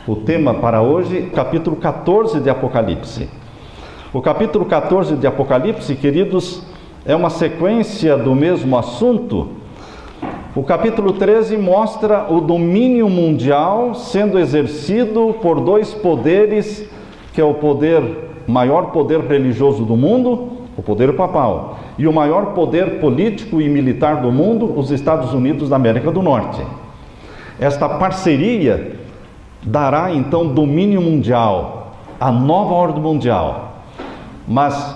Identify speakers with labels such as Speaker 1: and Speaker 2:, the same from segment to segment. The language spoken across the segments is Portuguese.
Speaker 1: O tema para hoje, capítulo 14 de Apocalipse. O capítulo 14 de Apocalipse, queridos, é uma sequência do mesmo assunto. O capítulo 13 mostra o domínio mundial sendo exercido por dois poderes, que é o maior poder religioso do mundo, o poder papal, e o maior poder político e militar do mundo, os Estados Unidos da América do Norte. Esta parceria dará então domínio mundial, a nova ordem mundial. Mas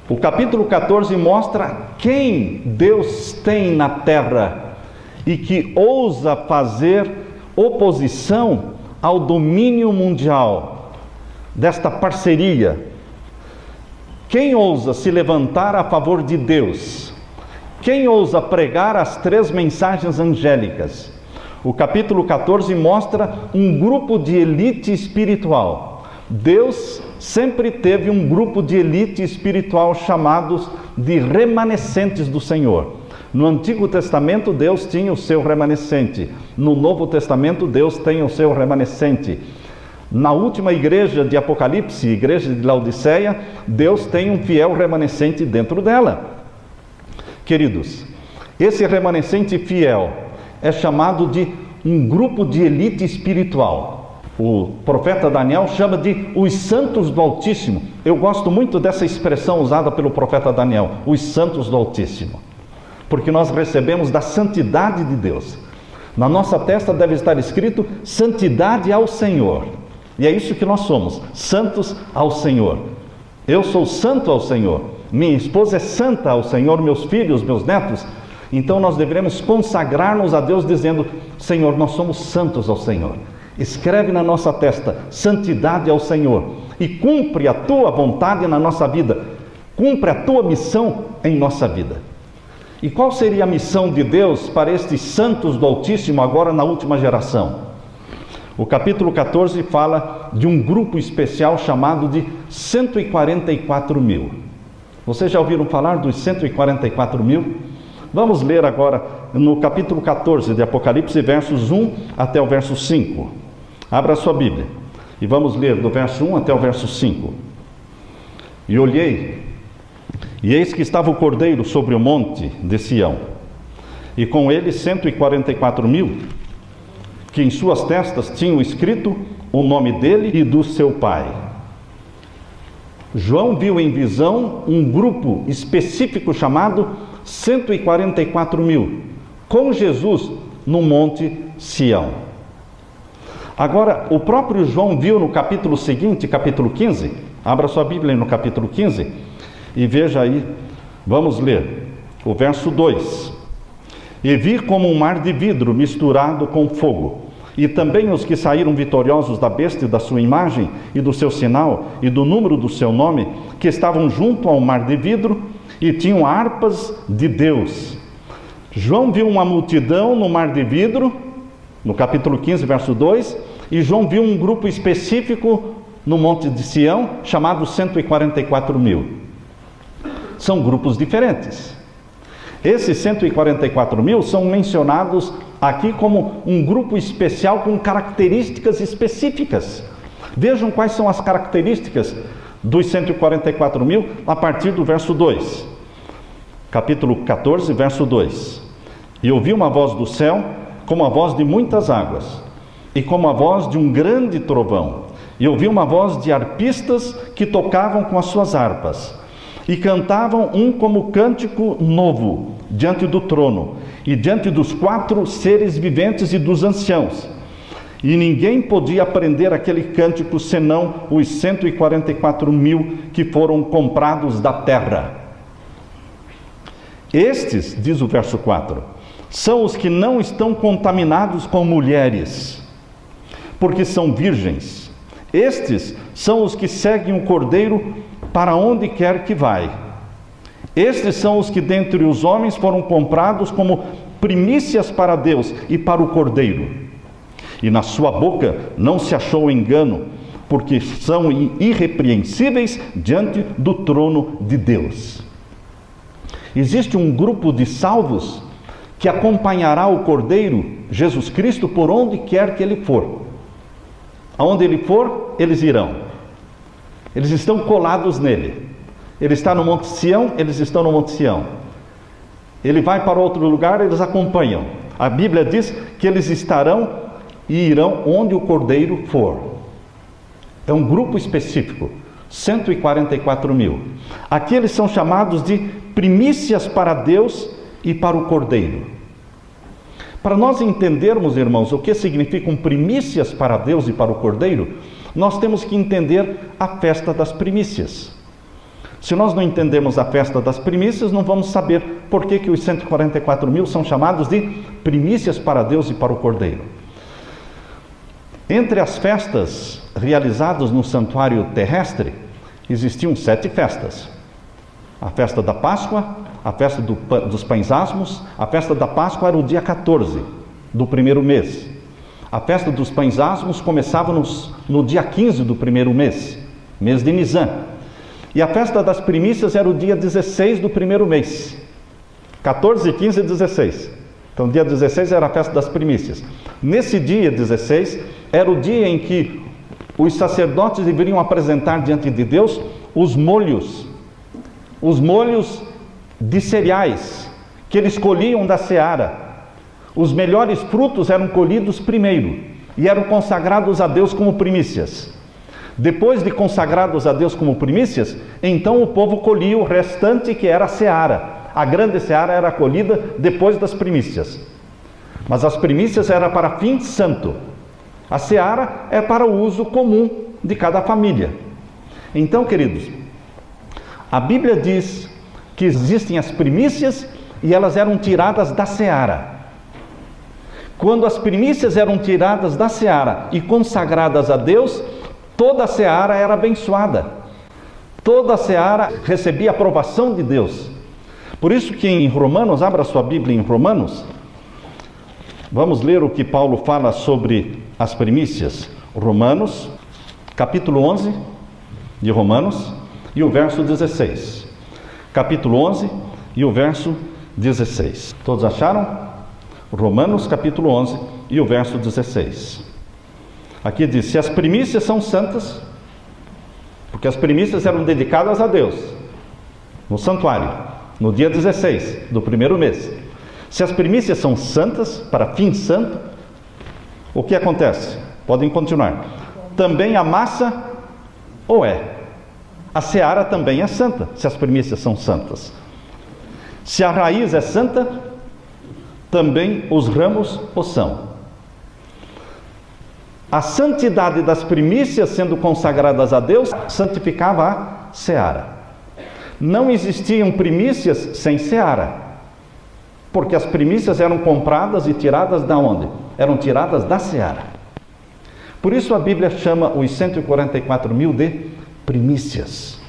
Speaker 1: o capítulo 14 mostra quem Deus tem na terra e que ousa fazer oposição ao domínio mundial desta parceria. Quem ousa se levantar a favor de Deus? Quem ousa pregar as três mensagens angélicas? O capítulo 14 mostra um grupo de elite espiritual. Deus sempre teve um grupo de elite espiritual chamados de remanescentes do Senhor. No Antigo Testamento, Deus tinha o seu remanescente. No Novo Testamento, Deus tem o seu remanescente. Na última igreja de Apocalipse, igreja de Laodiceia, Deus tem um fiel remanescente dentro dela. Queridos, esse remanescente fiel é chamado de um grupo de elite espiritual. O profeta Daniel chama de os santos do Altíssimo. Eu gosto muito dessa expressão usada pelo profeta Daniel, os santos do Altíssimo, porque nós recebemos da santidade de Deus. Na nossa testa deve estar escrito santidade ao Senhor. E é isso que nós somos, santos ao Senhor. Eu sou santo ao Senhor, minha esposa é santa ao Senhor, meus filhos, meus netos. Então nós devemos consagrar-nos a Deus dizendo: Senhor, nós somos santos ao Senhor. Escreve na nossa testa, santidade ao Senhor, e cumpre a tua vontade na nossa vida, cumpre a tua missão em nossa vida. E qual seria a missão de Deus para estes santos do Altíssimo agora na última geração? O capítulo 14 fala de um grupo especial chamado de 144 mil. Vocês já ouviram falar dos 144 mil? Vamos ler agora no capítulo 14 de Apocalipse, versos 1 até o verso 5. Abra a sua Bíblia e vamos ler do verso 1 até o verso 5. E olhei, e eis que estava o Cordeiro sobre o monte de Sião, e com ele 144 mil, que em suas testas tinham escrito o nome dele e do seu pai. João viu em visão um grupo específico chamado 144 mil, com Jesus no monte Sião. Agora, o próprio João viu no capítulo seguinte, capítulo 15, abra sua Bíblia no capítulo 15, e veja aí, vamos ler o verso 2. E vi como um mar de vidro misturado com fogo, e também os que saíram vitoriosos da besta e da sua imagem, e do seu sinal, e do número do seu nome, que estavam junto ao mar de vidro, e tinham harpas de Deus. João viu uma multidão no mar de vidro, no capítulo 15, verso 2, e João viu um grupo específico no monte de Sião, chamado 144 mil. São grupos diferentes. Esses 144 mil são mencionados aqui como um grupo especial com características específicas. Vejam quais são as características dos 144 mil a partir do verso 2. Capítulo 14, verso 2. E ouvi uma voz do céu, como a voz de muitas águas, e como a voz de um grande trovão. E ouvi uma voz de arpistas que tocavam com as suas harpas, e cantavam um como cântico novo, diante do trono, e diante dos 4 seres viventes e dos anciãos. E ninguém podia aprender aquele cântico, senão os 144 mil que foram comprados da terra. Estes, diz o verso 4, são os que não estão contaminados com mulheres, porque são virgens. Estes são os que seguem o Cordeiro para onde quer que vai. Estes são os que dentre os homens foram comprados como primícias para Deus e para o Cordeiro. E na sua boca não se achou engano, porque são irrepreensíveis diante do trono de Deus. Existe um grupo de salvos que acompanhará o Cordeiro, Jesus Cristo, por onde quer que ele for. Aonde ele for, eles irão. Eles estão colados nele. Ele está no Monte Sião, eles estão no Monte Sião. Ele vai para outro lugar, eles acompanham. A Bíblia diz que eles estarão e irão onde o Cordeiro for. É um grupo específico, 144 mil. Aqui eles são chamados de primícias para Deus e para o Cordeiro. Para nós entendermos, irmãos, o que significam primícias para Deus e para o Cordeiro, nós temos que entender a festa das primícias. Se nós não entendermos a festa das primícias, não vamos saber por que os 144 mil são chamados de primícias para Deus e para o Cordeiro. Entre as festas realizadas no santuário terrestre, existiam 7 festas. A festa da Páscoa, a festa dos pães asmos. A festa da Páscoa era o dia 14 do primeiro mês. A festa dos pães asmos começava no dia 15 do primeiro mês de Nisan. E a festa das primícias era o dia 16 do primeiro mês. 14, 15 e 16. Então, dia 16 era a festa das primícias. Nesse dia 16, era o dia em que os sacerdotes deveriam apresentar diante de Deus os molhos de cereais que eles colhiam da seara. Os melhores frutos eram colhidos primeiro e eram consagrados a Deus como primícias. Depois de consagrados a Deus como primícias, então o povo colhia o restante, que era a seara. A grande seara era colhida depois das primícias. Mas as primícias eram para fim santo. A seara é para o uso comum de cada família. Então, queridos, a Bíblia diz que existem as primícias e elas eram tiradas da seara. Quando as primícias eram tiradas da seara e consagradas a Deus, toda a seara era abençoada. Toda a seara recebia a aprovação de Deus. Por isso que em Romanos, abra sua Bíblia em Romanos, vamos ler o que Paulo fala sobre as primícias. Romanos, capítulo 11 de Romanos, e o verso 16. Capítulo 11 e o verso 16. Todos acharam? Romanos, capítulo 11 e o verso 16. Aqui diz: se as primícias são santas, porque as primícias eram dedicadas a Deus, no santuário, no dia 16 do primeiro mês. Se as primícias são santas, para fim santo, o que acontece? Podem continuar. Também a massa, ou é? A seara também é santa, se as primícias são santas. Se a raiz é santa, também os ramos o são. A santidade das primícias sendo consagradas a Deus, santificava a seara. Não existiam primícias sem seara, porque as primícias eram compradas e tiradas da onde? Eram tiradas da seara. Por isso a Bíblia chama os 144 mil de primícias.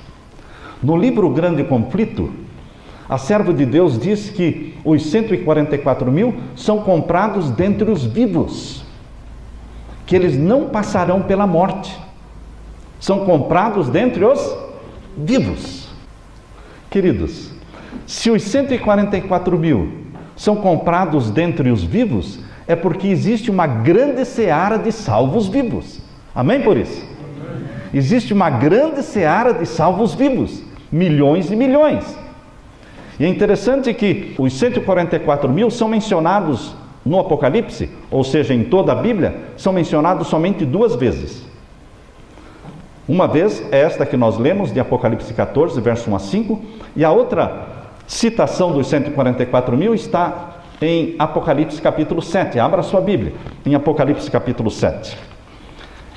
Speaker 1: No livro Grande Conflito, a serva de Deus diz que os 144 mil são comprados dentre os vivos, que eles não passarão pela morte. São comprados dentre os vivos. Queridos, se os 144 mil são comprados dentre os vivos, é porque existe uma grande seara de salvos vivos. Amém por isso? Existe uma grande seara de salvos vivos, milhões e milhões. E é interessante que os 144 mil são mencionados no Apocalipse, ou seja, em toda a Bíblia, são mencionados somente 2 vezes. Uma vez é esta que nós lemos, de Apocalipse 14, verso 1 a 5, e a outra citação dos 144 mil está em Apocalipse capítulo 7. Abra sua Bíblia, em Apocalipse capítulo 7.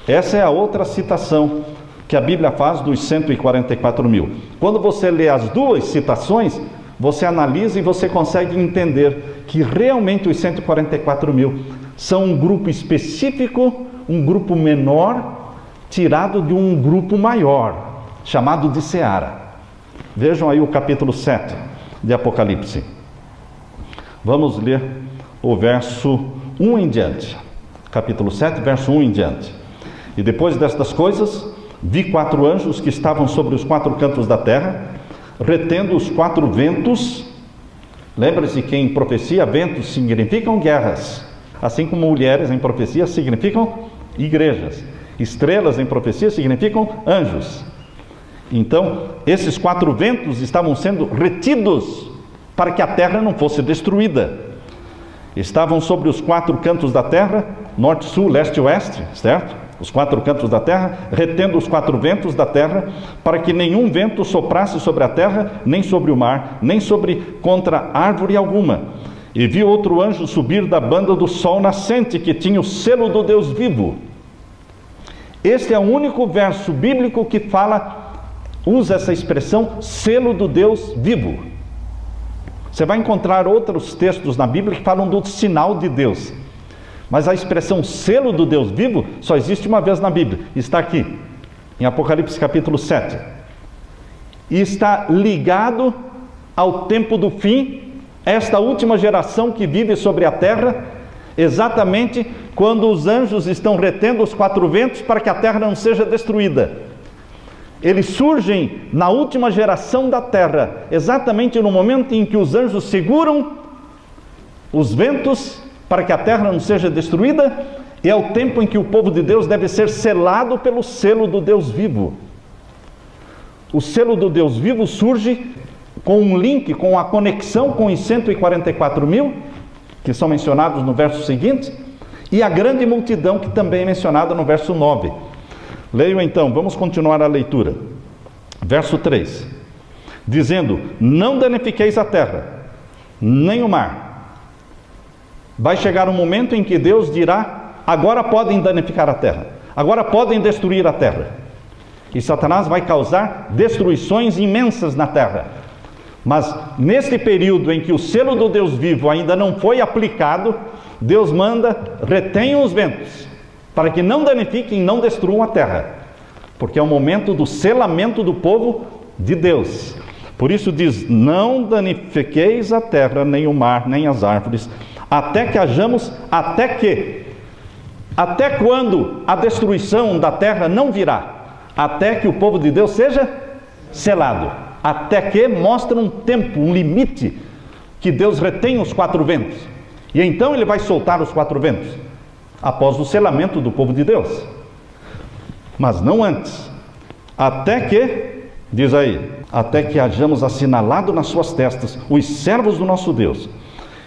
Speaker 1: Essa é a outra citação que a Bíblia faz dos 144 mil. Quando você lê as 2 citações, você analisa e você consegue entender que realmente os 144 mil são um grupo específico, um grupo menor, tirado de um grupo maior, chamado de seara. Vejam aí o capítulo 7 de Apocalipse. Vamos ler o verso 1 em diante. Capítulo 7, verso 1 em diante. E depois destas coisas, vi 4 anjos que estavam sobre os 4 cantos da terra, retendo os 4 ventos. Lembre-se que em profecia, ventos significam guerras, assim como mulheres em profecia significam igrejas. Estrelas em profecia significam anjos. Então, esses 4 ventos estavam sendo retidos para que a terra não fosse destruída. Estavam sobre os 4 cantos da terra, norte, sul, leste e oeste, certo? Os 4 cantos da terra, retendo os 4 ventos da terra, para que nenhum vento soprasse sobre a terra, nem sobre o mar, nem contra árvore alguma. E vi outro anjo subir da banda do sol nascente, que tinha o selo do Deus vivo. Este é o único verso bíblico que usa essa expressão, selo do Deus vivo. Você vai encontrar outros textos na Bíblia que falam do sinal de Deus. Mas a expressão selo do Deus vivo só existe uma vez na Bíblia. Está aqui, em Apocalipse capítulo 7. E está ligado ao tempo do fim, esta última geração que vive sobre a terra, exatamente quando os anjos estão retendo os 4 ventos para que a terra não seja destruída. Eles surgem na última geração da terra, exatamente no momento em que os anjos seguram os ventos para que a terra não seja destruída, e é o tempo em que o povo de Deus deve ser selado pelo selo do Deus vivo. O selo do Deus vivo surge com um link, com a conexão com os 144 mil, que são mencionados no verso seguinte, e a grande multidão, que também é mencionada no verso 9. Leio então, vamos continuar a leitura. Verso 3. Dizendo: não danifiqueis a terra, nem o mar. Vai chegar um momento em que Deus dirá: agora podem danificar a terra, agora podem destruir a terra. E Satanás vai causar destruições imensas na terra. Mas neste período em que o selo do Deus vivo ainda não foi aplicado, Deus manda: retenham os ventos, para que não danifiquem, não destruam a terra, porque é o momento do selamento do povo de Deus. Por isso diz: não danifiqueis a terra, nem o mar, nem as árvores, até que hajamos, até quando a destruição da terra não virá? Até que o povo de Deus seja selado. Até que mostra um tempo, um limite, que Deus retém os 4 ventos. E então ele vai soltar os 4 ventos, após o selamento do povo de Deus. Mas não antes. Até que, diz aí, até que hajamos assinalado nas suas testas os servos do nosso Deus.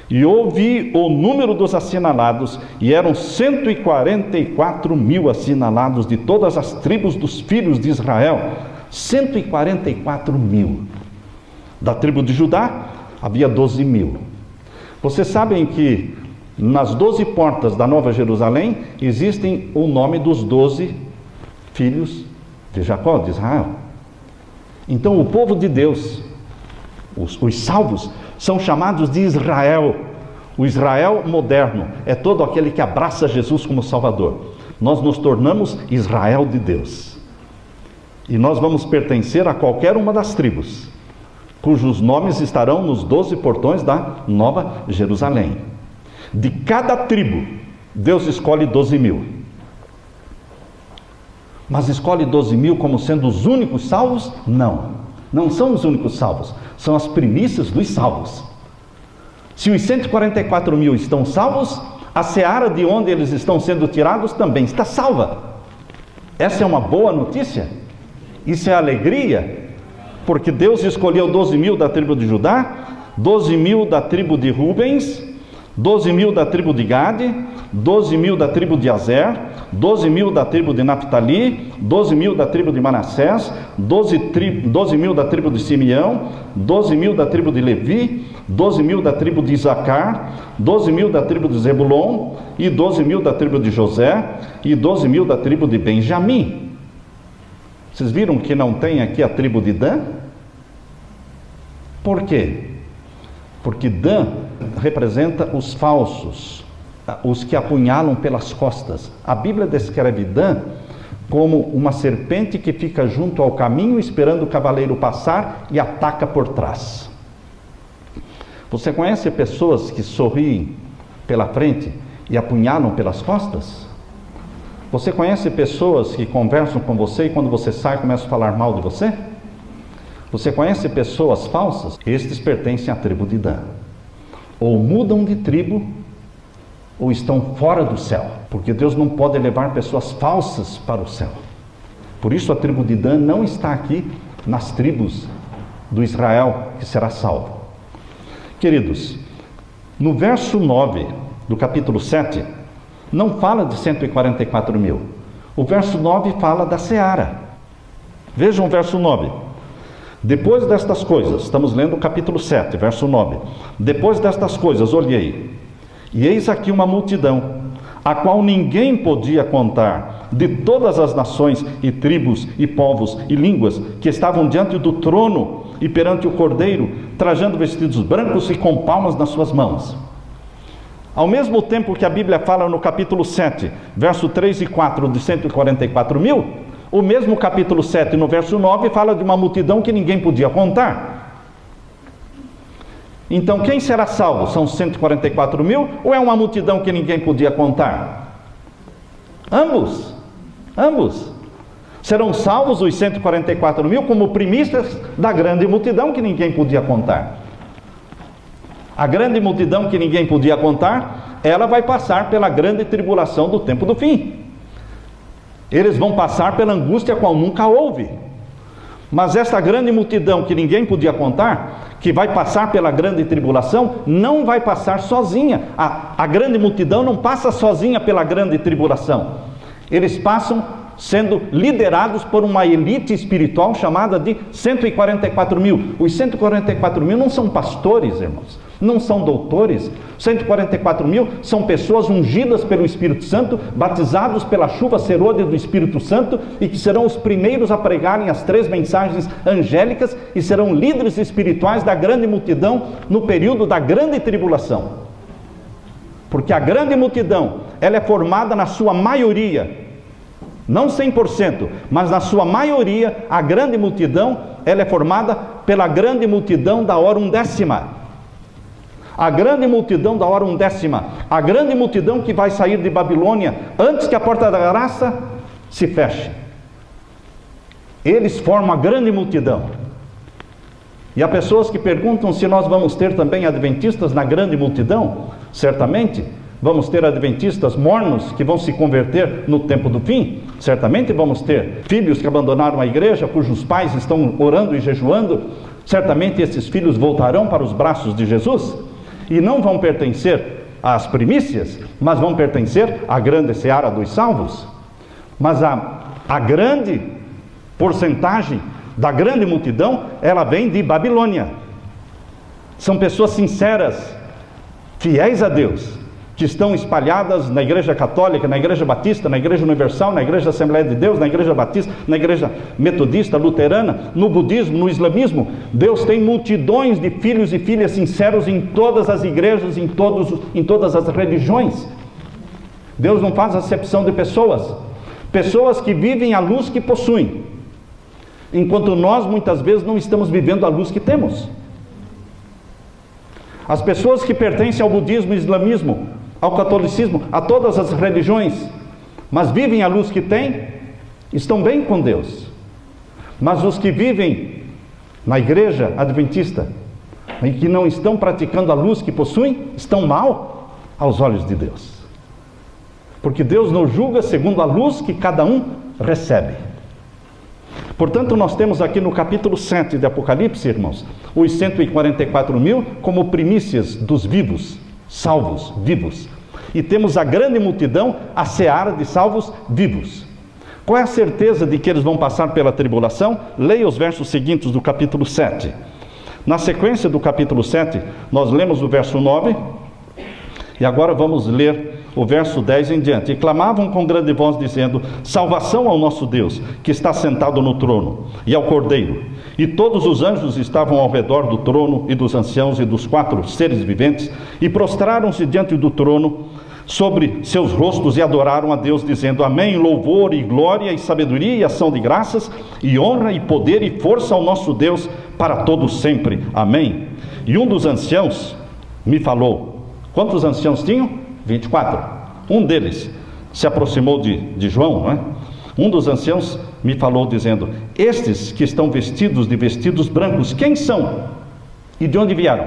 Speaker 1: E ouvi o número dos assinalados, e eram 144 mil assinalados de todas as tribos dos filhos de Israel. 144 mil. Da tribo de Judá havia 12 mil. Vocês sabem que nas 12 portas da Nova Jerusalém existem o nome dos 12 filhos de Jacó, de Israel. Então o povo de Deus, os salvos, são chamados de Israel. O Israel moderno é todo aquele que abraça Jesus como Salvador. Nós nos tornamos Israel de Deus. E nós vamos pertencer a qualquer uma das tribos, cujos nomes estarão nos 12 portões da Nova Jerusalém. De cada tribo, Deus escolhe 12 mil. Mas escolhe 12 mil como sendo os únicos salvos? Não, não são os únicos salvos, são as primícias dos salvos. Se os 144 mil estão salvos, a seara de onde eles estão sendo tirados também está salva. Essa é uma boa notícia. Isso é alegria, porque Deus escolheu 12 mil da tribo de Judá, 12 mil da tribo de Rubens, 12 mil da tribo de Gade, 12 mil da tribo de Azer, 12 mil da tribo de Naphtali, 12 mil da tribo de Manassés, 12 mil da tribo de Simeão, 12 mil da tribo de Levi, 12 mil da tribo de Isacar, 12 mil da tribo de Zebulon, e 12 mil da tribo de José, e 12 mil da tribo de Benjamim. Vocês viram que não tem aqui a tribo de Dan? Por quê? Porque Dan representa os falsos, os que apunhalam pelas costas. A Bíblia descreve Dan como uma serpente que fica junto ao caminho esperando o cavaleiro passar e ataca por trás. Você conhece pessoas que sorriem pela frente e apunhalam pelas costas? Você conhece pessoas que conversam com você e quando você sai começam a falar mal de você? Você conhece pessoas falsas? Estes pertencem à tribo de Dan. Ou mudam de tribo, ou estão fora do céu, porque Deus não pode levar pessoas falsas para o céu. Por isso a tribo de Dan não está aqui nas tribos do Israel que será salvo. Queridos, no verso 9 do capítulo 7, não fala de 144 mil. O verso 9 fala da seara. Vejam o verso 9. Depois destas coisas, estamos lendo o capítulo 7, verso 9. Depois destas coisas, olhei, e eis aqui uma multidão, a qual ninguém podia contar, de todas as nações e tribos e povos e línguas que estavam diante do trono e perante o Cordeiro, trajando vestidos brancos e com palmas nas suas mãos. Ao mesmo tempo que a Bíblia fala no capítulo 7, verso 3 e 4 de 144 mil, o mesmo capítulo 7, no verso 9, fala de uma multidão que ninguém podia contar. Então, quem será salvo? São 144 mil ou é uma multidão que ninguém podia contar? Ambos. Ambos. Serão salvos os 144 mil como primícias da grande multidão que ninguém podia contar. A grande multidão que ninguém podia contar, ela vai passar pela grande tribulação do tempo do fim. Eles vão passar pela angústia qual nunca houve. Mas essa grande multidão que ninguém podia contar, que vai passar pela grande tribulação, não vai passar sozinha. A grande multidão não passa sozinha pela grande tribulação. Eles passam sendo liderados por uma elite espiritual chamada de 144 mil. Os 144 mil não são pastores, irmãos, não são doutores. 144 mil são pessoas ungidas pelo Espírito Santo, batizados pela chuva serôdia do Espírito Santo, e que serão os primeiros a pregarem as 3 mensagens angélicas e serão líderes espirituais da grande multidão no período da grande tribulação. Porque a grande multidão, ela é formada na sua maioria, não 100%, mas na sua maioria, a grande multidão, ela é formada pela grande multidão da hora undécima. A grande multidão da hora undécima, a grande multidão que vai sair de Babilônia antes que a porta da graça se feche. Eles formam a grande multidão. E há pessoas que perguntam se nós vamos ter também adventistas na grande multidão. Certamente vamos ter adventistas mornos que vão se converter no tempo do fim. Certamente vamos ter filhos que abandonaram a igreja, cujos pais estão orando e jejuando. Certamente esses filhos voltarão para os braços de Jesus e não vão pertencer às primícias, mas vão pertencer à grande seara dos salvos. Mas a grande porcentagem da grande multidão, ela vem de Babilônia. São pessoas sinceras, fiéis a Deus, que estão espalhadas na Igreja Católica, na Igreja Batista, na Igreja Universal, na Igreja Assembleia de Deus, na Igreja Batista, na Igreja Metodista, Luterana, no Budismo, no Islamismo. Deus tem multidões de filhos e filhas sinceros em todas as igrejas, em todas as religiões. Deus não faz acepção de pessoas. Pessoas que vivem a luz que possuem, enquanto nós muitas vezes não estamos vivendo a luz que temos. As pessoas que pertencem ao budismo, ao islamismo, ao catolicismo, a todas as religiões, mas vivem a luz que têm, estão bem com Deus. Mas os que vivem na igreja adventista e que não estão praticando a luz que possuem, estão mal aos olhos de Deus. Porque Deus nos julga segundo a luz que cada um recebe. Portanto, nós temos aqui no capítulo 7 de Apocalipse, irmãos, os 144 mil como primícias dos vivos, salvos, vivos. E temos a grande multidão, a seara de salvos vivos. Qual é a certeza de que eles vão passar pela tribulação? Leia os versos seguintes do capítulo 7. Na sequência do capítulo 7, nós lemos o verso 9, e agora vamos ler o verso 10 em diante. E clamavam com grande voz, dizendo: salvação ao nosso Deus, que está sentado no trono, e ao Cordeiro. E todos os anjos estavam ao redor do trono, e dos anciãos, e dos 4 seres viventes, e prostraram-se diante do trono, sobre seus rostos, e adoraram a Deus, dizendo: amém, louvor e glória e sabedoria e ação de graças, e honra e poder e força ao nosso Deus, para todos sempre. Amém. E um dos anciãos me falou. Quantos anciãos tinham? 24. Um deles se aproximou de João, não é? Um dos anciãos me falou, dizendo: estes que estão vestidos de vestidos brancos, quem são? E de onde vieram?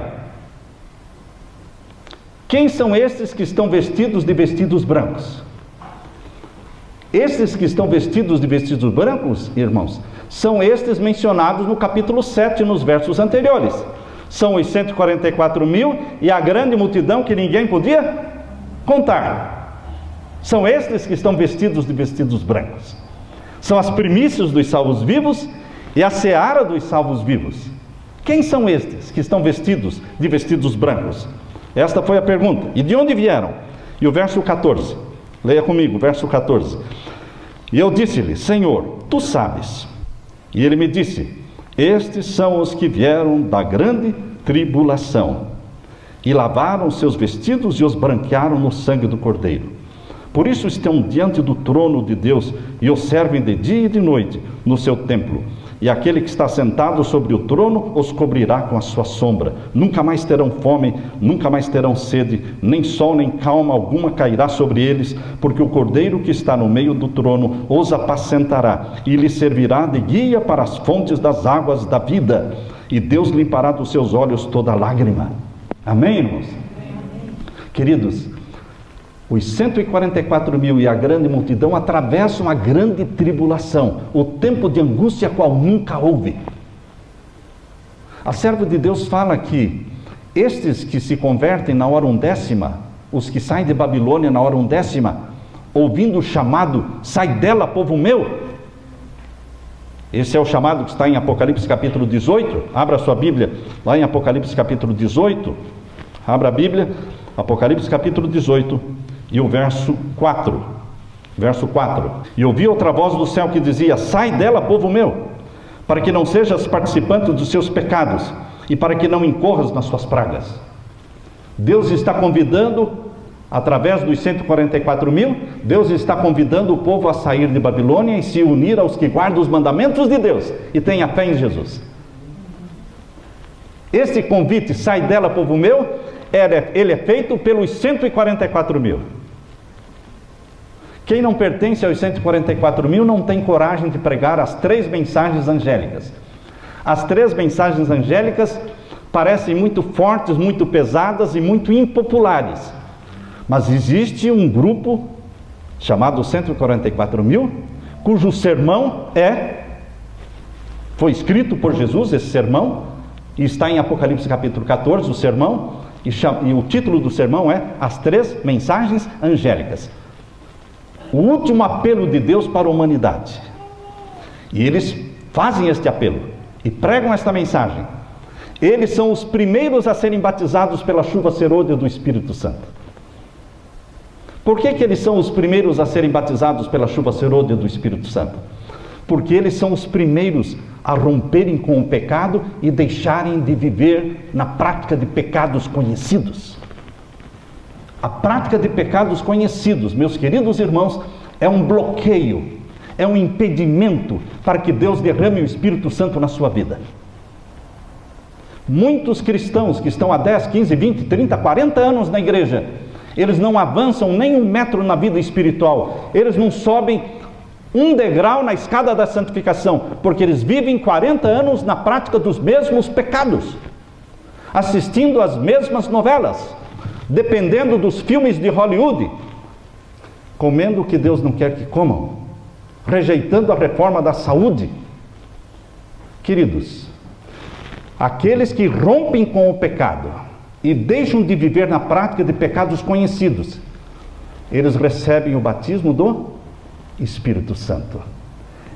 Speaker 1: Quem são estes que estão vestidos de vestidos brancos? Estes que estão vestidos de vestidos brancos, irmãos, são estes mencionados no capítulo 7, nos versos anteriores. São os 144.000 e a grande multidão que ninguém podia contar. São estes que estão vestidos de vestidos brancos. São as primícias dos salvos vivos e a seara dos salvos vivos. Quem são estes que estão vestidos de vestidos brancos? Esta foi a pergunta. E de onde vieram? E o verso 14. Leia comigo, verso 14. E eu disse-lhe: Senhor, tu sabes. E ele me disse: estes são os que vieram da grande tribulação, e lavaram seus vestidos e os branquearam no sangue do Cordeiro. Por isso estão diante do trono de Deus e o servem de dia e de noite no seu templo. E aquele que está sentado sobre o trono os cobrirá com a sua sombra. Nunca mais terão fome, nunca mais terão sede, nem sol nem calma alguma cairá sobre eles, porque o Cordeiro que está no meio do trono os apacentará e lhes servirá de guia para as fontes das águas da vida. E Deus limpará dos seus olhos toda lágrima. Amém, irmãos? Queridos, os 144.000 e a grande multidão atravessam a grande tribulação, o tempo de angústia qual nunca houve. A serva de Deus fala que estes que se convertem na hora 10ª, os que saem de Babilônia na hora 10ª, ouvindo o chamado, sai dela, povo meu. Esse é o chamado que está em Apocalipse capítulo 18. Abra a sua Bíblia, lá em Apocalipse capítulo 18. Abra a Bíblia, Apocalipse capítulo 18. E o verso 4, verso 4. E ouvi outra voz do céu que dizia: sai dela, povo meu, para que não sejas participante dos seus pecados, e para que não incorras nas suas pragas. Deus está convidando, através dos 144.000, Deus está convidando o povo a sair de Babilônia e se unir aos que guardam os mandamentos de Deus, e tenha fé em Jesus. Esse convite, sai dela, povo meu, ele é feito pelos 144.000. Quem não pertence aos 144.000 não tem coragem de pregar as 3 mensagens angélicas. As 3 mensagens angélicas parecem muito fortes, muito pesadas e muito impopulares. Mas existe um grupo chamado 144.000, cujo sermão foi escrito por Jesus, esse sermão, e está em Apocalipse capítulo 14, o sermão, e o título do sermão é As 3 Mensagens Angélicas. O último apelo de Deus para a humanidade. E eles fazem este apelo e pregam esta mensagem. Eles são os primeiros a serem batizados pela chuva serôdia do Espírito Santo. Por que eles são os primeiros a serem batizados pela chuva serôdia do Espírito Santo? Porque eles são os primeiros a romperem com o pecado e deixarem de viver na prática de pecados conhecidos. A prática de pecados conhecidos, meus queridos irmãos, é um bloqueio, é um impedimento para que Deus derrame o Espírito Santo na sua vida. Muitos cristãos que estão há 10, 15, 20, 30, 40 anos na igreja, eles não avançam nem 1 metro na vida espiritual, eles não sobem 1 degrau na escada da santificação, porque eles vivem 40 anos na prática dos mesmos pecados, assistindo às mesmas novelas, dependendo dos filmes de Hollywood, comendo o que Deus não quer que comam, rejeitando a reforma da saúde. Queridos, aqueles que rompem com o pecado e deixam de viver na prática de pecados conhecidos, eles recebem o batismo do Espírito Santo.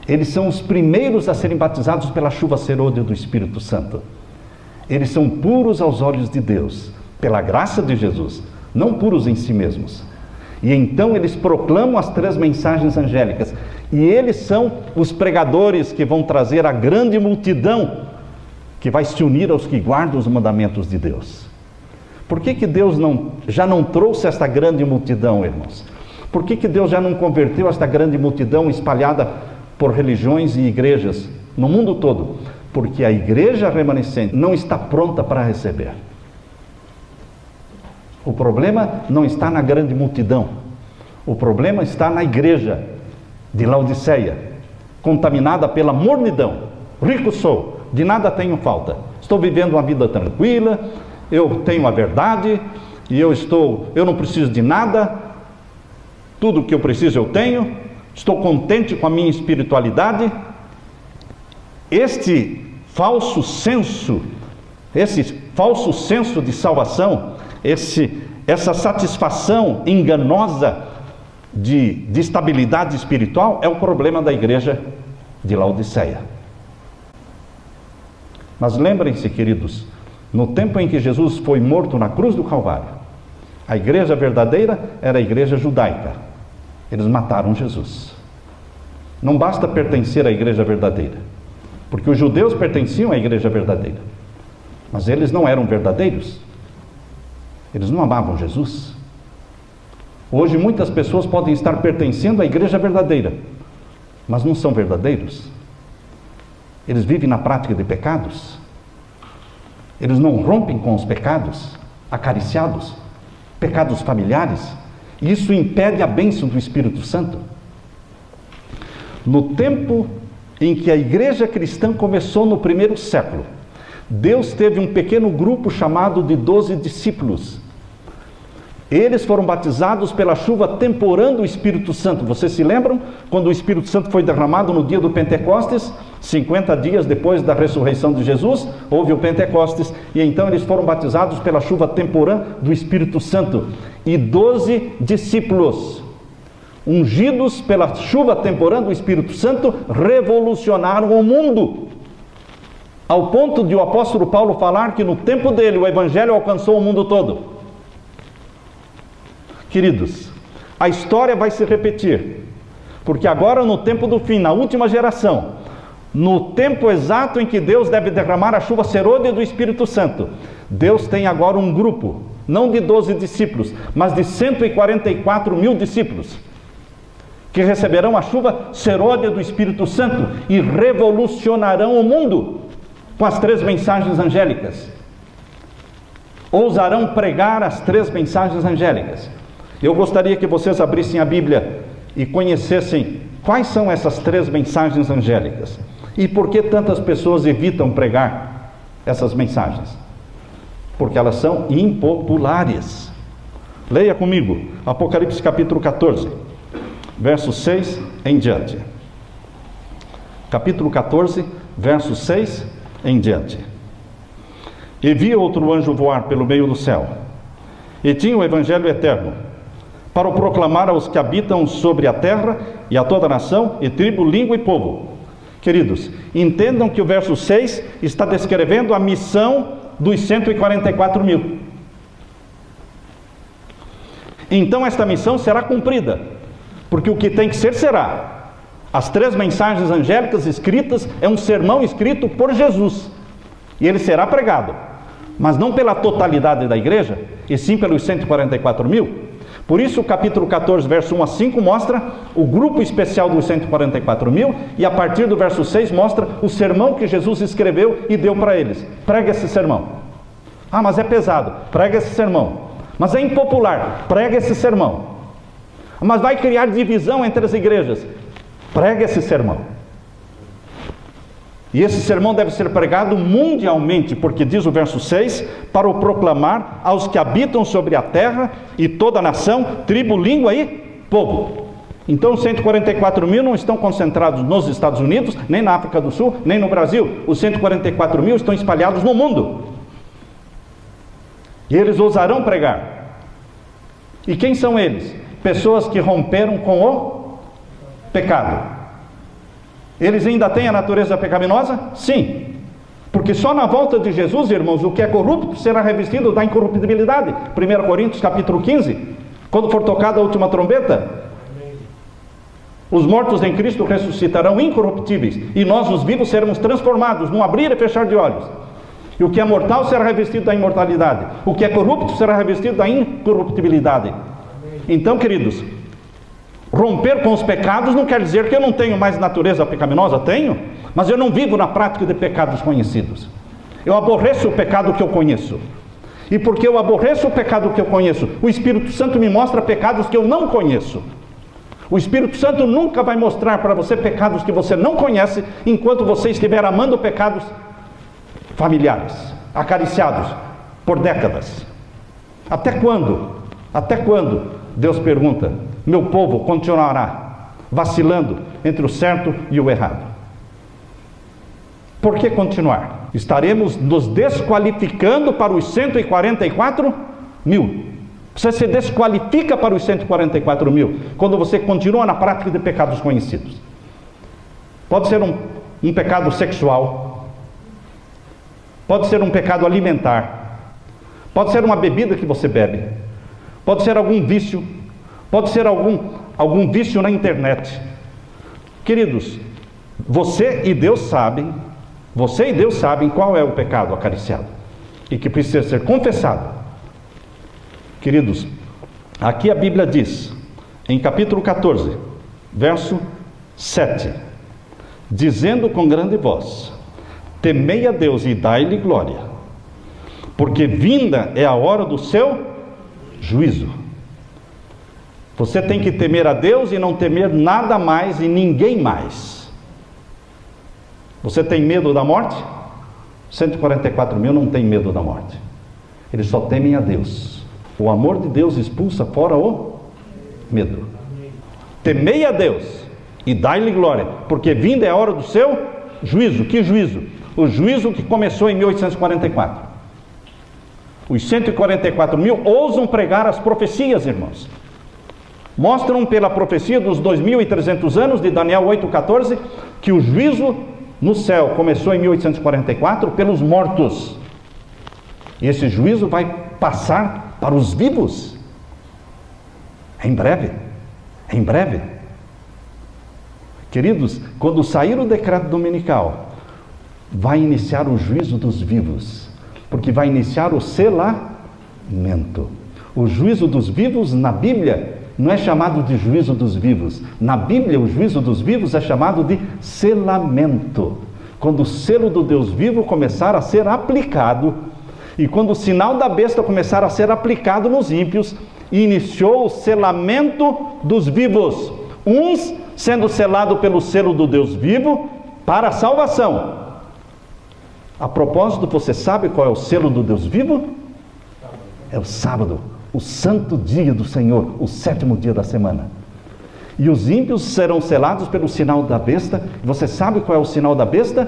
Speaker 1: Eles são os primeiros a serem batizados pela chuva serôdia do Espírito Santo. Eles são puros aos olhos de Deus, pela graça de Jesus, não puros em si mesmos. E então eles proclamam as 3 mensagens angélicas, e eles são os pregadores que vão trazer a grande multidão que vai se unir aos que guardam os mandamentos de Deus. Por que Deus já não trouxe esta grande multidão, irmãos? Por que Deus já não converteu esta grande multidão espalhada por religiões e igrejas no mundo todo? Porque a igreja remanescente não está pronta para receber. O problema não está na grande multidão. O problema está na igreja de Laodiceia, contaminada pela mornidão. Rico sou, de nada tenho falta. Estou vivendo uma vida tranquila, eu tenho a verdade, e eu não preciso de nada, tudo que eu preciso eu tenho, estou contente com a minha espiritualidade. Esse falso senso de salvação, essa satisfação enganosa de estabilidade espiritual é o problema da igreja de Laodiceia. Mas lembrem-se, queridos, no tempo em que Jesus foi morto na cruz do Calvário, a igreja verdadeira era a igreja judaica. Eles mataram Jesus. Não basta pertencer à igreja verdadeira, porque os judeus pertenciam à igreja verdadeira, mas eles não eram verdadeiros. Eles não amavam Jesus. Hoje muitas pessoas podem estar pertencendo à igreja verdadeira, mas não são verdadeiros. Eles vivem na prática de pecados. Eles não rompem com os pecados acariciados, pecados familiares. E isso impede a bênção do Espírito Santo. No tempo em que a igreja cristã começou no primeiro século, Deus teve um pequeno grupo chamado de 12 discípulos. Eles foram batizados pela chuva temporã do Espírito Santo. Vocês se lembram? Quando o Espírito Santo foi derramado no dia do Pentecostes, 50 dias depois da ressurreição de Jesus, houve o Pentecostes, e então eles foram batizados pela chuva temporã do Espírito Santo. E 12 discípulos, ungidos pela chuva temporã do Espírito Santo, revolucionaram o mundo. Ao ponto de o apóstolo Paulo falar que no tempo dele o Evangelho alcançou o mundo todo. Queridos, a história vai se repetir, porque agora no tempo do fim, na última geração, no tempo exato em que Deus deve derramar a chuva serôdia do Espírito Santo, Deus tem agora um grupo, não de 12 discípulos, mas de 144 mil discípulos, que receberão a chuva serôdia do Espírito Santo e revolucionarão o mundo com as 3 mensagens angélicas. Ousarão pregar as 3 mensagens angélicas. Eu gostaria que vocês abrissem a Bíblia e conhecessem quais são essas 3 mensagens angélicas e por que tantas pessoas evitam pregar essas mensagens. Porque elas são impopulares. Leia comigo Apocalipse capítulo 14, verso 6 em diante. Capítulo 14, verso 6 em diante. E vi outro anjo voar pelo meio do céu, e tinha o evangelho eterno, para o proclamar aos que habitam sobre a terra, e a toda nação, e tribo, língua e povo. Queridos, entendam que o verso 6 está descrevendo a missão dos 144 mil. Então esta missão será cumprida, porque o que tem que ser, será. As 3 mensagens angélicas escritas é um sermão escrito por Jesus, e ele será pregado, mas não pela totalidade da igreja, e sim pelos 144 mil. Por isso o capítulo 14, verso 1 a 5 mostra o grupo especial dos 144 mil, e a partir do verso 6 mostra o sermão que Jesus escreveu e deu para eles. Prega esse sermão. Ah, mas é pesado. Prega esse sermão. Mas é impopular. Prega esse sermão. Mas vai criar divisão entre as igrejas. Prega esse sermão. E esse sermão deve ser pregado mundialmente, porque diz o verso 6, para o proclamar aos que habitam sobre a terra, e toda a nação, tribo, língua e povo. Então os 144 mil não estão concentrados nos Estados Unidos, nem na África do Sul, nem no Brasil. Os 144 mil estão espalhados no mundo. E eles ousarão pregar. E quem são eles? Pessoas que romperam com o pecado. Eles ainda têm a natureza pecaminosa? Sim. Porque só na volta de Jesus, irmãos, o que é corrupto será revestido da incorruptibilidade. 1 Coríntios capítulo 15, quando for tocada a última trombeta, os mortos em Cristo ressuscitarão incorruptíveis, e nós, os vivos, seremos transformados num abrir e fechar de olhos. E o que é mortal será revestido da imortalidade. O que é corrupto será revestido da incorruptibilidade. Então, queridos, romper com os pecados não quer dizer que eu não tenho mais natureza pecaminosa. Tenho, mas eu não vivo na prática de pecados conhecidos. Eu aborreço o pecado que eu conheço. E porque eu aborreço o pecado que eu conheço, o Espírito Santo me mostra pecados que eu não conheço. O Espírito Santo nunca vai mostrar para você pecados que você não conhece, enquanto você estiver amando pecados familiares, acariciados por décadas. Até quando? Até quando? Deus pergunta, meu povo continuará vacilando entre o certo e o errado. Por que continuar? Estaremos nos desqualificando para os 144 mil. Você se desqualifica para os 144 mil quando você continua na prática de pecados conhecidos. Pode ser um pecado sexual, pode ser um pecado alimentar, pode ser uma bebida que você bebe, pode ser algum vício, pode ser algum vício na internet. Queridos, você e Deus sabem qual é o pecado acariciado e que precisa ser confessado. Queridos, aqui a Bíblia diz, em capítulo 14, verso 7, dizendo com grande voz, temei a Deus e dai-lhe glória, porque vinda é a hora do seu juízo. Você tem que temer a Deus e não temer nada mais e ninguém mais. Você tem medo da morte? 144 mil não tem medo da morte. Eles só temem a Deus. O amor de Deus expulsa fora o medo. Temei a Deus e dai-lhe glória, porque vinda é a hora do seu juízo. Que juízo? O juízo que começou em 1844. Os 144 mil ousam pregar as profecias, irmãos. Mostram pela profecia dos 2.300 anos de Daniel 8,14 que o juízo no céu começou em 1844 pelos mortos. E esse juízo vai passar para os vivos. Em breve. Em breve. Queridos, quando sair o decreto dominical, vai iniciar o juízo dos vivos, porque vai iniciar o selamento. O juízo dos vivos na Bíblia não é chamado de juízo dos vivos. Na Bíblia, o juízo dos vivos é chamado de selamento. Quando o selo do Deus vivo começar a ser aplicado, e quando o sinal da besta começar a ser aplicado nos ímpios, iniciou o selamento dos vivos. Uns sendo selado pelo selo do Deus vivo para a salvação. A propósito, você sabe qual é o selo do Deus vivo? É o sábado, o santo dia do Senhor, o 7º dia da semana. E os ímpios serão selados pelo sinal da besta. Você sabe qual é o sinal da besta?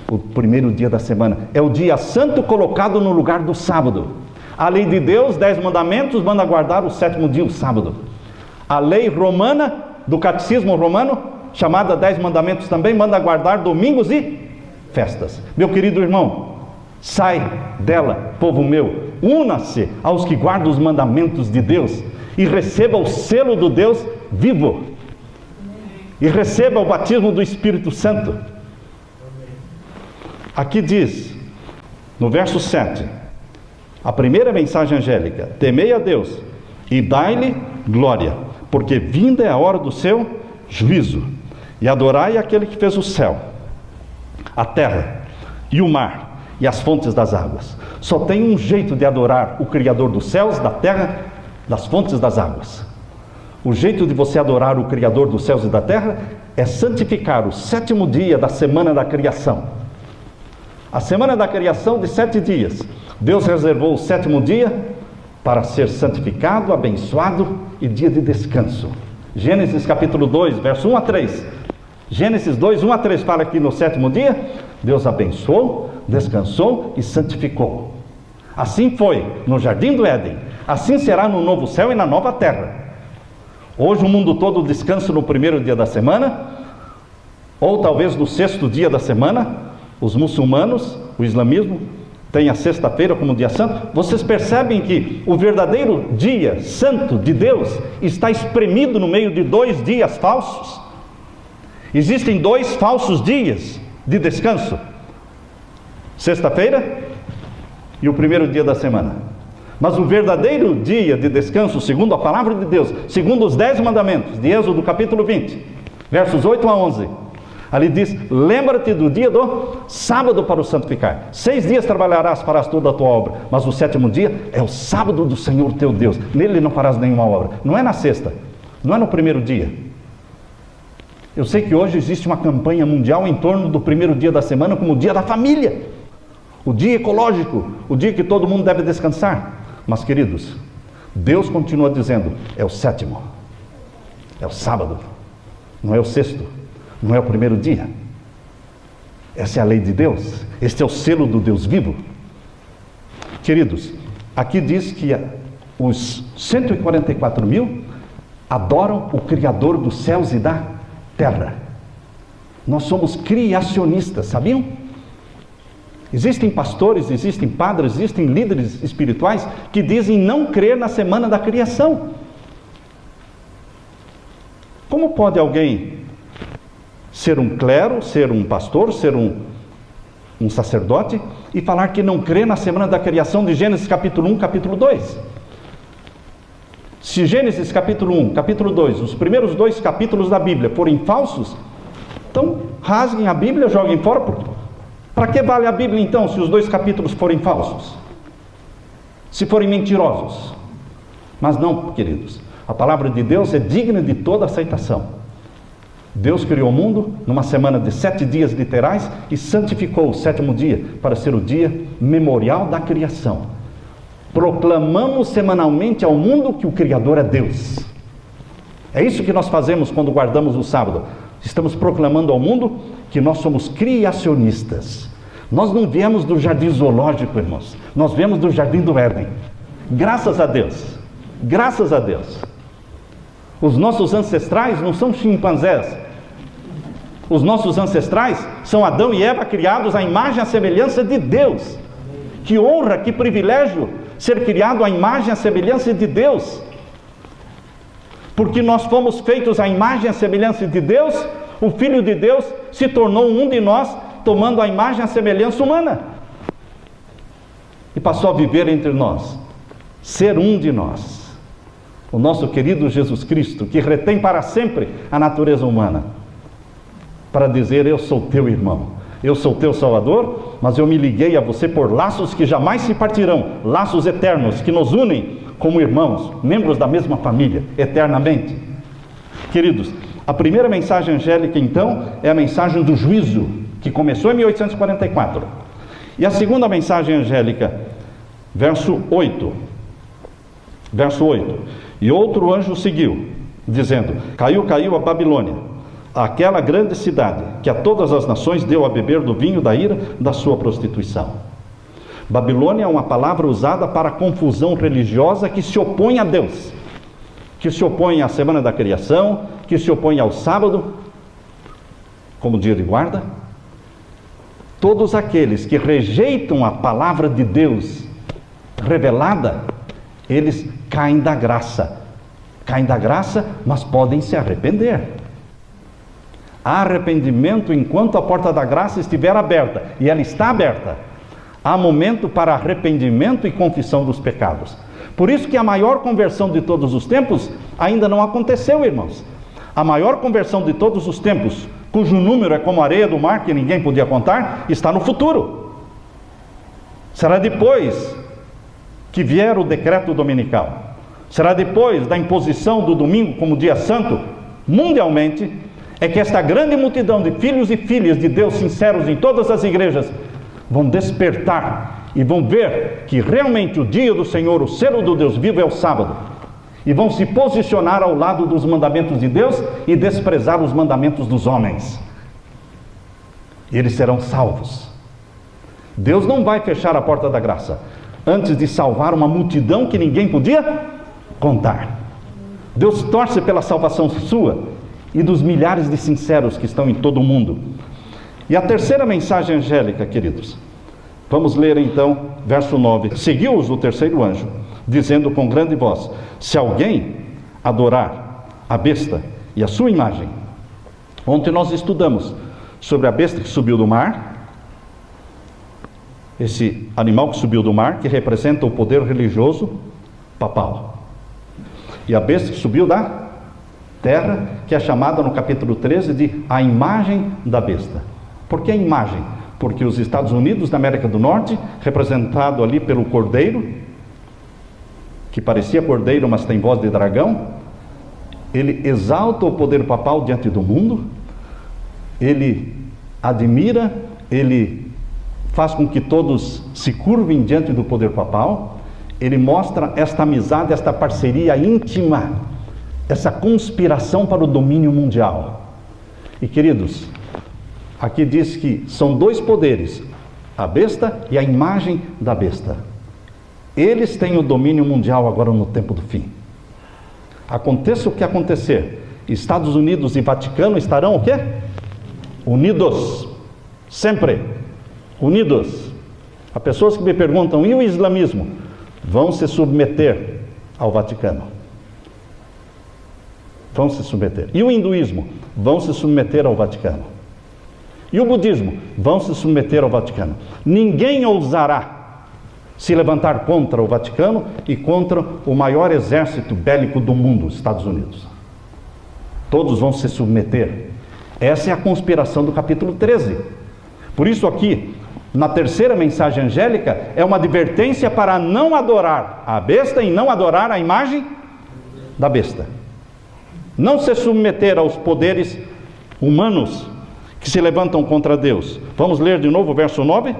Speaker 1: O 1º dia da semana. É o dia santo colocado no lugar do sábado. A lei de Deus, 10 mandamentos, manda guardar o 7º dia, o sábado. A lei romana, do catecismo romano, chamada 10 mandamentos também, manda guardar domingos e festas. Meu querido irmão, sai dela, povo meu, una-se aos que guardam os mandamentos de Deus e receba o selo do Deus vivo. E receba o batismo do Espírito Santo. Aqui diz, no verso 7, a primeira mensagem angélica: temei a Deus e dai-lhe glória, porque vinda é a hora do seu juízo, e adorai aquele que fez o céu, a terra e o mar e as fontes das águas. Só tem um jeito de adorar o Criador dos céus, da terra, das fontes das águas. O jeito de você adorar o Criador dos céus e da terra é santificar o 7º dia da semana da criação. A semana da criação de 7 dias, Deus reservou o 7º dia para ser santificado, abençoado e dia de descanso. Gênesis capítulo 2, verso 1 a 3. Gênesis 2, 1 a 3 fala que no 7º dia, Deus abençoou, descansou e santificou. Assim foi no jardim do Éden, assim será no novo céu e na nova terra. Hoje o mundo todo descansa no 1º dia da semana, ou talvez no 6º dia da semana. Os muçulmanos, o islamismo, tem a sexta-feira como dia santo. Vocês percebem que o verdadeiro dia santo de Deus está espremido no meio de 2 dias falsos? Existem 2 falsos dias de descanso: sexta-feira e o 1º dia da semana. Mas o verdadeiro dia de descanso, segundo a palavra de Deus, segundo os 10 mandamentos de Êxodo capítulo 20, versos 8 a 11, ali diz: lembra-te do dia do sábado para o santificar. 6 dias trabalharás, farás toda a tua obra, mas o 7º dia é o sábado do Senhor teu Deus, nele não farás nenhuma obra. Não é na sexta, não é no 1º dia. Eu sei que hoje existe uma campanha mundial em torno do 1º dia da semana como o dia da família, o dia ecológico, o dia que todo mundo deve descansar. Mas, queridos, Deus continua dizendo, é o sétimo, é o sábado, não é o sexto, não é o primeiro dia. Essa é a lei de Deus, este é o selo do Deus vivo. Queridos, aqui diz que os 144 mil adoram o Criador dos céus e da terra. Nós somos criacionistas, sabiam? Existem pastores, existem padres, existem líderes espirituais que dizem não crer na semana da criação. Como pode alguém ser um clero, ser um pastor, ser um sacerdote e falar que não crê na semana da criação de Gênesis capítulo 1, capítulo 2? Se Gênesis capítulo 1, capítulo 2, os primeiros 2 capítulos da Bíblia forem falsos, então rasguem a Bíblia, joguem fora. Para que vale a Bíblia então, se os 2 capítulos forem falsos? Se forem mentirosos? Mas não, queridos, a palavra de Deus é digna de toda aceitação. Deus criou o mundo numa semana de 7 dias literais e santificou o 7º dia para ser o dia memorial da criação. Proclamamos semanalmente ao mundo que o Criador é Deus. É isso que nós fazemos quando guardamos o sábado. Estamos proclamando ao mundo que nós somos criacionistas. Nós não viemos do jardim zoológico, irmãos. Nós viemos do jardim do Éden. Graças a Deus. Graças a Deus. Os nossos ancestrais não são chimpanzés. Os nossos ancestrais são Adão e Eva, criados à imagem e à semelhança de Deus. Que honra, que privilégio ser criado à imagem e à semelhança de Deus. Porque nós fomos feitos à imagem e à semelhança de Deus, o Filho de Deus se tornou um de nós, tomando a imagem e a semelhança humana. E passou a viver entre nós, ser um de nós. O nosso querido Jesus Cristo, que retém para sempre a natureza humana, para dizer, eu sou teu irmão, eu sou teu Salvador, mas eu me liguei a você por laços que jamais se partirão, laços eternos que nos unem como irmãos, membros da mesma família, eternamente. Queridos, a primeira mensagem angélica, então, é a mensagem do juízo, que começou em 1844. E a segunda mensagem angélica, verso 8. Verso 8. E outro anjo seguiu, dizendo, caiu a Babilônia, aquela grande cidade, que a todas as nações deu a beber do vinho da ira da sua prostituição. Babilônia é uma palavra usada para a confusão religiosa que se opõe a Deus, que se opõe à semana da criação, que se opõe ao sábado, como dia de guarda. Todos aqueles que rejeitam a palavra de Deus revelada, eles caem da graça, mas podem se arrepender. Há arrependimento enquanto a porta da graça estiver aberta, e ela está aberta. Há momento para arrependimento e confissão dos pecados. Por isso que a maior conversão de todos os tempos ainda não aconteceu, irmãos. A maior conversão de todos os tempos, cujo número é como a areia do mar, que ninguém podia contar, está no futuro. Será depois que vier o decreto dominical. Será depois da imposição do domingo como dia santo, mundialmente, é que esta grande multidão de filhos e filhas de Deus sinceros em todas as igrejas vão despertar e vão ver que realmente o dia do Senhor, o selo do Deus vivo, é o sábado. E vão se posicionar ao lado dos mandamentos de Deus e desprezar os mandamentos dos homens. E eles serão salvos. Deus não vai fechar a porta da graça antes de salvar uma multidão que ninguém podia contar. Deus torce pela salvação sua e dos milhares de sinceros que estão em todo o mundo. E a terceira mensagem angélica, queridos, vamos ler então, verso 9. Seguiu-os o terceiro anjo, dizendo com grande voz: se alguém adorar a besta e a sua imagem. Ontem nós estudamos sobre a besta que subiu do mar, esse animal que subiu do mar, que representa o poder religioso papal. E a besta que subiu da terra, que é chamada no capítulo 13 de a imagem da besta. Por que a imagem? Porque os Estados Unidos da América do Norte, representado ali pelo cordeiro, que parecia cordeiro, mas tem voz de dragão, ele exalta o poder papal diante do mundo, ele admira, ele faz com que todos se curvem diante do poder papal, ele mostra esta amizade, esta parceria íntima, essa conspiração para o domínio mundial. E queridos, aqui diz que são dois poderes, a besta e a imagem da besta. Eles têm o domínio mundial agora no tempo do fim. Aconteça o que acontecer, Estados Unidos e Vaticano estarão o quê? Unidos, sempre unidos. Há pessoas que me perguntam, e o islamismo? Vão se submeter ao Vaticano. Vão se submeter. E o hinduísmo? Vão se submeter ao Vaticano. E o budismo? Vão se submeter ao Vaticano. Ninguém ousará se levantar contra o Vaticano e contra o maior exército bélico do mundo, os Estados Unidos. Todos vão se submeter. Essa é a conspiração do capítulo 13. Por isso aqui, na terceira mensagem angélica, é uma advertência para não adorar a besta e não adorar a imagem da besta. Não se submeter aos poderes humanos que se levantam contra Deus. Vamos ler de novo o verso 9?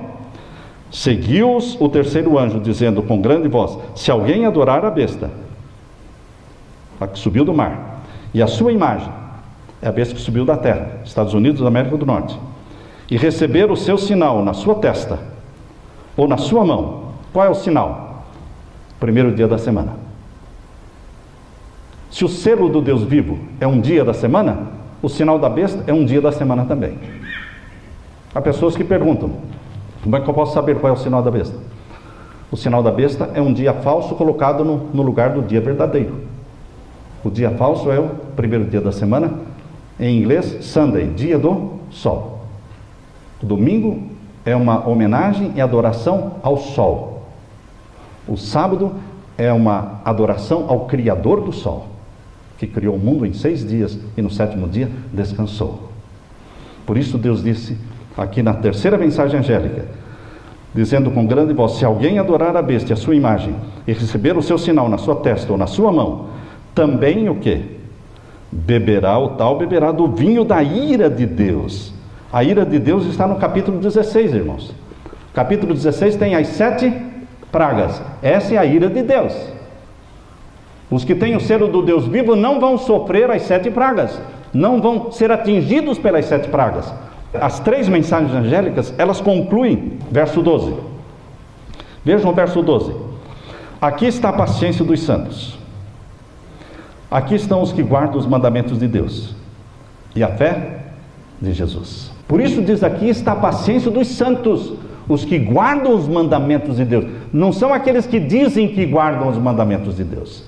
Speaker 1: Seguiu-os o terceiro anjo, dizendo com grande voz: se alguém adorar a besta, a que subiu do mar, e a sua imagem, é a besta que subiu da terra, Estados Unidos da América do Norte, e receber o seu sinal na sua testa, ou na sua mão. Qual é o sinal? Primeiro dia da semana. Se o selo do Deus vivo é um dia da semana, o sinal da besta é um dia da semana também. Há pessoas que perguntam, como é que eu posso saber qual é o sinal da besta? O sinal da besta é um dia falso colocado no lugar do dia verdadeiro. O dia falso é o primeiro dia da semana, em inglês, Sunday, dia do sol. O domingo é uma homenagem e adoração ao sol. O sábado é uma adoração ao Criador do sol, que criou o mundo em 6 dias e no 7º dia descansou. Por isso Deus disse aqui na terceira mensagem angélica, dizendo com grande voz: se alguém adorar a besta e a sua imagem, e receber o seu sinal na sua testa ou na sua mão, também o quê? Beberá do vinho da ira de Deus. A ira de Deus está no capítulo 16, irmãos. O capítulo 16 tem as 7 pragas. Essa é a ira de Deus. Os que têm o selo do Deus vivo não vão sofrer as 7 pragas. Não vão ser atingidos pelas 7 pragas. As 3 mensagens angélicas, elas concluem, verso 12. Vejam o verso 12. Aqui está a paciência dos santos. Aqui estão os que guardam os mandamentos de Deus e a fé de Jesus. Por isso diz aqui está a paciência dos santos, os que guardam os mandamentos de Deus. Não são aqueles que dizem que guardam os mandamentos de Deus.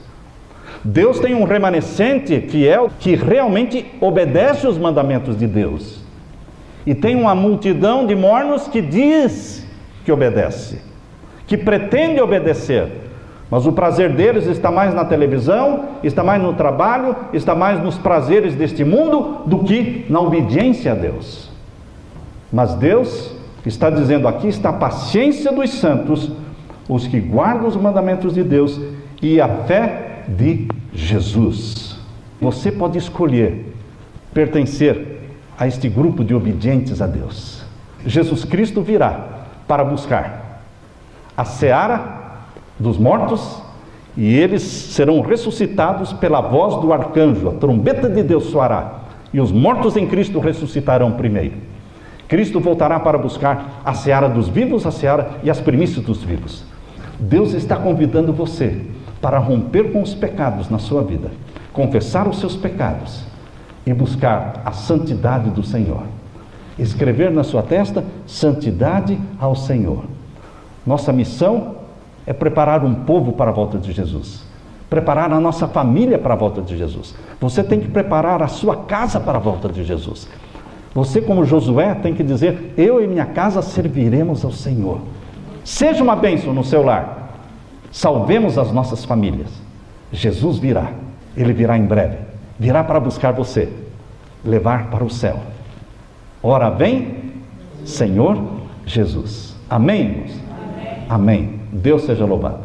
Speaker 1: Deus tem um remanescente fiel que realmente obedece os mandamentos de Deus. E tem uma multidão de mornos que diz que obedece, que pretende obedecer. Mas o prazer deles está mais na televisão, está mais no trabalho, está mais nos prazeres deste mundo do que na obediência a Deus. Mas Deus está dizendo aqui, está a paciência dos santos, os que guardam os mandamentos de Deus e a fé de Jesus. Você pode escolher pertencer a este grupo de obedientes a Deus. Jesus Cristo virá para buscar a seara dos mortos, e eles serão ressuscitados pela voz do arcanjo, a trombeta de Deus soará, e os mortos em Cristo ressuscitarão primeiro. Cristo voltará para buscar a seara dos vivos, a seara e as primícias dos vivos. Deus está convidando você para romper com os pecados na sua vida, confessar os seus pecados e buscar a santidade do Senhor. Escrever na sua testa, santidade ao Senhor. Nossa missão é preparar um povo para a volta de Jesus, preparar a nossa família para a volta de Jesus. Você tem que preparar a sua casa para a volta de Jesus. Você, como Josué, tem que dizer: eu e minha casa serviremos ao Senhor. Seja uma bênção no seu lar. Salvemos as nossas famílias. Jesus virá, Ele virá em breve, virá para buscar você, levar para o céu. Ora vem, Senhor Jesus. Amém, irmãos? Amém. Deus seja louvado.